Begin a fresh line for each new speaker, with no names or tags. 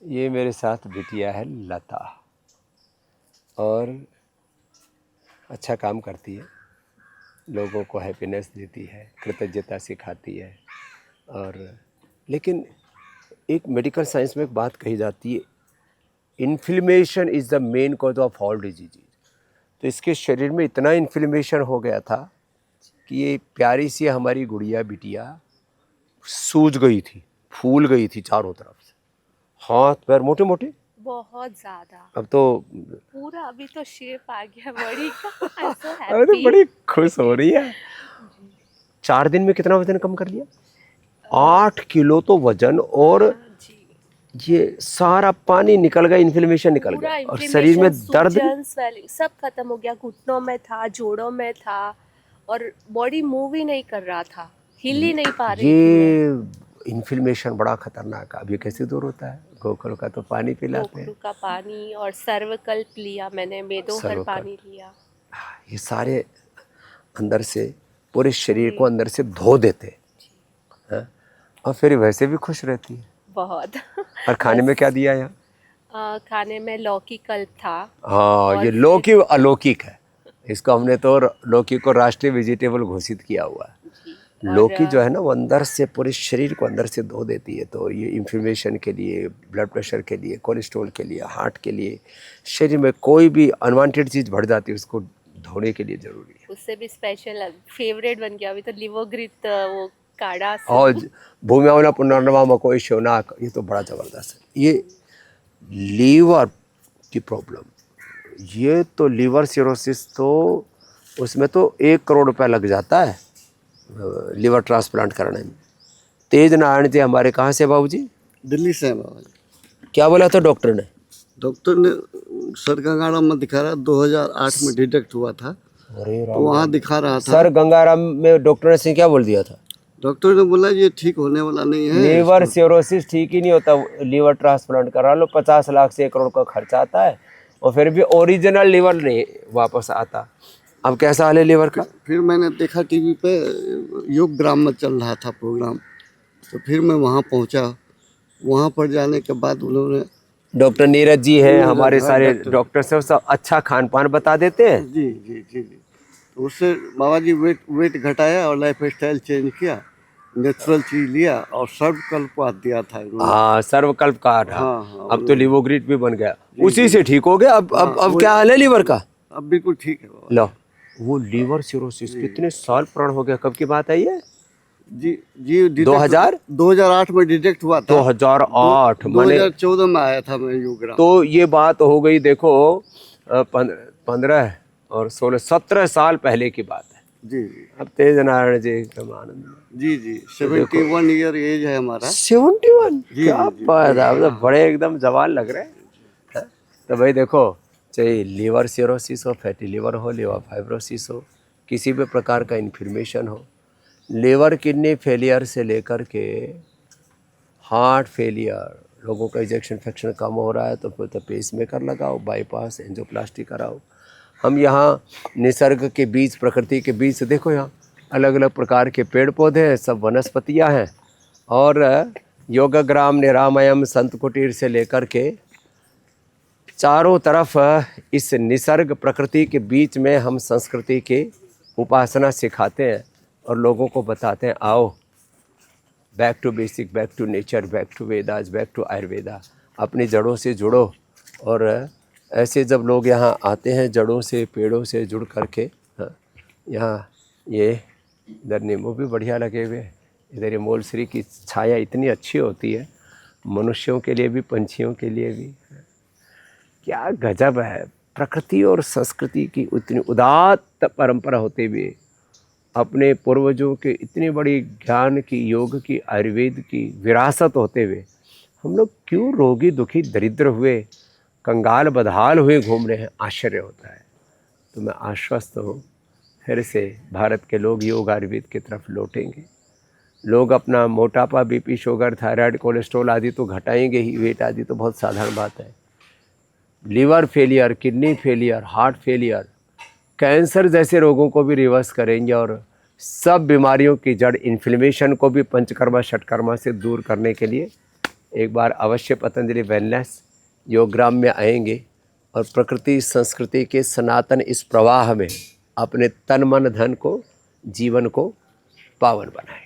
ये मेरे साथ बिटिया है लता, और अच्छा काम करती है, लोगों को हैप्पीनेस देती है, कृतज्ञता सिखाती है। और लेकिन एक मेडिकल साइंस में एक बात कही जाती है, inflammation is the main cause of all disease. तो इसके शरीर में इतना इन्फ्लेमेशन हो गया था कि ये प्यारी सी हमारी गुड़िया बिटिया सूज गई थी, फूल गई थी चारों तरफ से, हाथ पैर मोटे मोटे,
बहुत ज्यादा।
अब तो
पूरा अभी तो शेप आ गया बॉडी का। आई एम सो
अरे तो
हैप्पी।
बड़ी खुश हो रही है। 4 दिन में कितना वजन कम कर लिया? 8 किलो तो वजन, और
जी।
ये सारा पानी निकल गया, इन्फ्लेमेशन निकल
पूरा
गया, और शरीर में
इन्फ्लेमेशन,
दर्द
सूजन, स्वेलिंग सब खत्म हो गया। घुटनों में था, जोड़ों में था, और बॉडी मूव ही नहीं कर रहा था, हिल ही नहीं पा रही थी मैं।
ये इन्फ्लेमेशन बड़ा खतरनाक है। अब ये कैसे दूर होता है? गोखल का तो पानी पिलाते हैं,
गोखरू का पानी और सर्वकल्प लिया मैंने, मेदोहर
सर्वकल्प,
पानी लिया।
ये सारे अंदर से पूरे शरीर को
पूरी।
अंदर से धो देते हैं, और फिर वैसे भी खुश रहती है।
बहुत।
और खाने में
बस
क्या दिया यहाँ?
खाने में लौकी कल्प था।
हाँ,
और
ये
फिर
लौकी अलौकिक है, इसको हमने तो लौकी को राष्ट्रीय वेजिटेबल घोषित किया हुआ है।
जी।
लौकी जो है ना, वो अंदर से पूरे शरीर को अंदर से धो देती है। तो ये इन्फ्लेमेशन के लिए, ब्लड प्रेशर के लिए, कोलेस्ट्रॉल के लिए, हार्ट के लिए, शरीर में कोई भी अनवांटेड चीज़ बढ़ जाती है उसको धोने के लिए ज़रूरी है।
उससे भी स्पेशल फेवरेट बन गया अभी तो लिवोग्रित, वो काढ़ा
और
सूप।
भूमियावना पुनर्नवा मकोई शोनाक, ये तो बड़ा ज़बरदस्त है। ये लीवर की प्रॉब्लम, ये तो लीवर सिरोसिस, तो उसमें तो 1 करोड़ रुपया लग जाता है लीवर ट्रांसप्लांट कराने में। तेज नारायण जी हमारे कहाँ से बाबूजी?
दिल्ली से है बाबा जी।
क्या बोला था डॉक्टर ने?
डॉक्टर ने सर गंगाराम में दिखा रहा, 2008 में डिटेक्ट हुआ था,
अरे
तो वहाँ दिखा रहा था।
सर गंगाराम में डॉक्टर ने क्या बोल दिया था?
डॉक्टर ने बोला ये ठीक होने वाला नहीं है।
लीवर सिरोसिस ठीक ही नहीं होता, लीवर ट्रांसप्लांट करा लो, 50 लाख से 1 करोड़ का खर्चा आता है, और फिर भी ओरिजिनल लीवर नहीं वापस आता। अब कैसा हाल है लीवर का?
फिर मैंने देखा टीवी पे, योग ग्राम में चल रहा था प्रोग्राम, तो फिर मैं वहाँ पहुँचा। वहाँ पर जाने के बाद उन्होंने,
डॉक्टर नीरज जी हैं, हमारे
हाँ,
सारे
डॉक्टर।
डॉक्टर से सब अच्छा खान पान बता देते हैं।
जी जी जी जी। तो उससे बाबा जी वेट घटाया और लाइफ स्टाइल चेंज किया, नेचुरल चीज लिया, और सर्वकल्प दिया था इन्होंने।
हाँ, सर्वकल्प का रहा।
हाँ हाँ,
अब तो लिवोग्रिट भी बन गया,
जी,
उसी से ठीक हो गया। अब क्या हाल है लीवर का?
अब बिल्कुल ठीक है बाबा।
लो, वो लीवर सिरोसिस कितने साल पुराना हो गया, कब की बात है ये?
जी जी।
2008
में डिटेक्ट हुआ था।
2008 माने
2014 में आया था मैं योगराम।
तो ये बात हो गई, देखो 15 और 16 17 साल पहले की बात है।
जी जी
अब तेज नारायण जी एकदम आनंद में।
जी जी। 71 ईयर एज है हमारा।
71?
जी,
क्या
जी, जी,
बात है, अब तो बड़े एकदम जवान लग रहे हैं। तो भाई देखो, चाहे लीवर सिरोसिस हो, फैटी लीवर हो, लीवर फाइब्रोसिस हो, किसी भी प्रकार का इन्फ्लेमेशन हो, लीवर किडनी फेलियर से लेकर के हार्ट फेलियर, लोगों का इजेक्शन फ्रैक्शन कम हो रहा है तो फिर तो पेस मेकर लगाओ, बाईपास, एंजियोप्लास्टी कराओ। हम यहाँ निसर्ग के बीच, प्रकृति के बीच, देखो यहाँ अलग अलग प्रकार के पेड़ पौधे हैं, सब वनस्पतियाँ हैं, और योगाग्राम, निरामयम, संत कुटीर से लेकर के चारों तरफ इस निसर्ग प्रकृति के बीच में हम संस्कृति की उपासना सिखाते हैं और लोगों को बताते हैं, आओ back to basic, back to nature, back to Vedas, back to Ayurveda, अपनी जड़ों से जुड़ो। और ऐसे जब लोग यहाँ आते हैं जड़ों से, पेड़ों से जुड़ करके, हाँ, यहाँ ये इधर नींबू भी बढ़िया लगे हुए, इधर ये मोलश्री की छाया इतनी अच्छी होती है, मनुष्यों के लिए भी, पंछियों के लिए भी। क्या गजब है, प्रकृति और संस्कृति की इतनी उदात्त परंपरा होते हुए, अपने पूर्वजों के इतनी बड़ी ज्ञान की, योग की, आयुर्वेद की विरासत होते हुए हम लोग क्यों रोगी, दुखी, दरिद्र हुए, कंगाल बदहाल हुए घूम रहे हैं? आश्चर्य होता है। तो मैं आश्वस्त हूँ, फिर से भारत के लोग योग आयुर्वेद की तरफ लौटेंगे। लोग अपना मोटापा, बीपी, शुगर, थायराइड, कोलेस्ट्रॉल आदि तो घटाएंगे ही, वेट आदि तो बहुत साधारण बात है। Liver failure, kidney failure, heart failure, cancer जैसे रोगों को भी रिवर्स करेंगे, और सब बीमारियों की जड़ इन्फ्लेमेशन को भी पंचकर्मा षटकर्मा से दूर करने के लिए एक बार अवश्य पतंजलि वेलनेस योगग्राम में आएंगे और प्रकृति संस्कृति के सनातन इस प्रवाह में अपने तन मन धन को जीवन को पावन बनाएं।